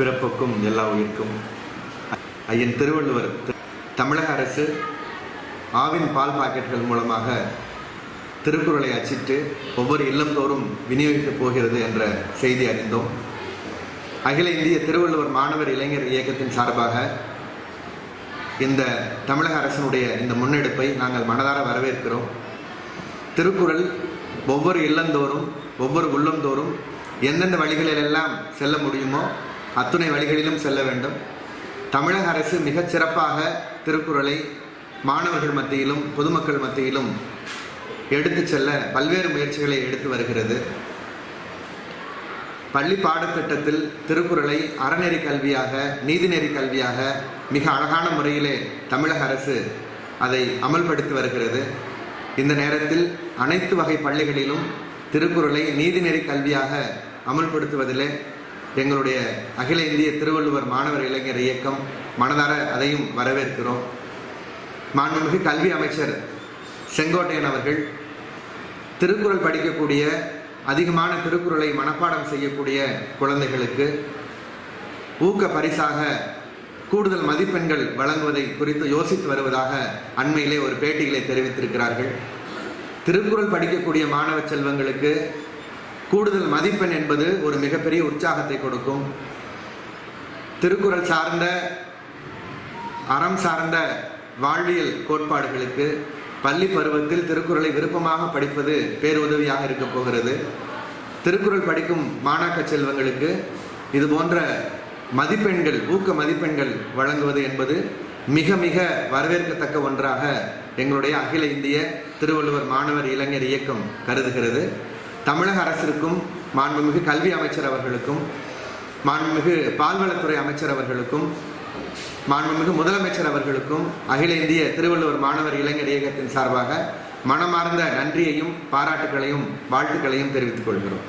பிறப்புக்கும் எல்லா உயிர்க்கும். ஐயன் திருவள்ளுவர் தமிழக அரசு ஆவின் பால் பாக்கெட்டுகள் மூலமாக திருக்குறளை அச்சிட்டு ஒவ்வொரு இல்லந்தோறும் விநியோகிக்கப் போகிறது என்ற செய்தி அறிந்தோம். அகில இந்திய திருவள்ளுவர் மாணவர் இளைஞர் இயக்கத்தின் சார்பாக இந்த தமிழக அரசினுடைய இந்த முன்னெடுப்பை நாங்கள் மனதார வரவேற்கிறோம். திருக்குறள் ஒவ்வொரு இல்லந்தோறும் ஒவ்வொரு உள்ளந்தோறும் எந்தெந்த வழிகளிலெல்லாம் செல்ல முடியுமோ அத்துணை வழிகளிலும் செல்ல வேண்டும். தமிழக அரசு மிகச் சிறப்பாக திருக்குறளை மாணவர்கள் மத்தியிலும் பொதுமக்கள் மத்தியிலும் எடுத்து செல்ல பல்வேறு முயற்சிகளை எடுத்து வருகிறது. பள்ளி பாடத்திட்டத்தில் திருக்குறளை அறநெறி கல்வியாக நீதிநெறி கல்வியாக மிக அழகான முறையிலே தமிழக அரசு அதை அமல்படுத்தி வருகிறது. இந்த நேரத்தில் அனைத்து வகை பள்ளிகளிலும் திருக்குறளை நீதிநெறி கல்வியாக அமல்படுத்துவதிலே எங்களுடைய அகில இந்திய திருவள்ளுவர் மாணவர் இளைஞர் இயக்கம் மனதார அதையும் வரவேற்கிறோம். மாண்புமிகு கல்வி அமைச்சர் செங்கோட்டையன் அவர்கள் திருக்குறள் படிக்கக்கூடிய அதிகமான திருக்குறளை மனப்பாடம் செய்யக்கூடிய குழந்தைகளுக்கு ஊக்க பரிசாக கூடுதல் மதிப்பெண்கள் வழங்குவதை குறித்து யோசித்து வருவதாக அண்மையிலே ஒரு பேட்டிகளை தெரிவித்திருக்கிறார்கள். திருக்குறள் படிக்கக்கூடிய மாணவ செல்வங்களுக்கு கூடுதல் மதிப்பெண் என்பது ஒரு மிகப்பெரிய உற்சாகத்தை கொடுக்கும். திருக்குறள் சார்ந்த அறம் சார்ந்த வாழ்வியல் கோட்பாடுகளுக்கு பள்ளி பருவத்தில் திருக்குறளை விருப்பமாக படிப்பது பேருதவியாக இருக்க போகிறது. திருக்குறள் படிக்கும் மாணாக்க செல்வங்களுக்கு இது போன்ற மதிப்பெண்கள் ஊக்க மதிப்பெண்கள் வழங்குவது என்பது மிக மிக வரவேற்கத்தக்க ஒன்றாக எங்களுடைய அகில இந்திய திருவள்ளுவர் மாணவர் இளைஞர் இயக்கம் கருதுகிறது. தமிழக அரசிற்கும் மாண்புமிகு கல்வி அமைச்சர் அவர்களுக்கும் மாண்புமிகு பால்வளத்துறை அமைச்சர் அவர்களுக்கும் மாண்புமிகு முதலமைச்சர் அவர்களுக்கும் அகில இந்திய திருவள்ளுவர் மாணவர் இளைஞர் இயக்கத்தின் சார்பாக மனமார்ந்த நன்றியையும் பாராட்டுகளையும் வாழ்த்துக்களையும் தெரிவித்துக் கொள்கிறோம்.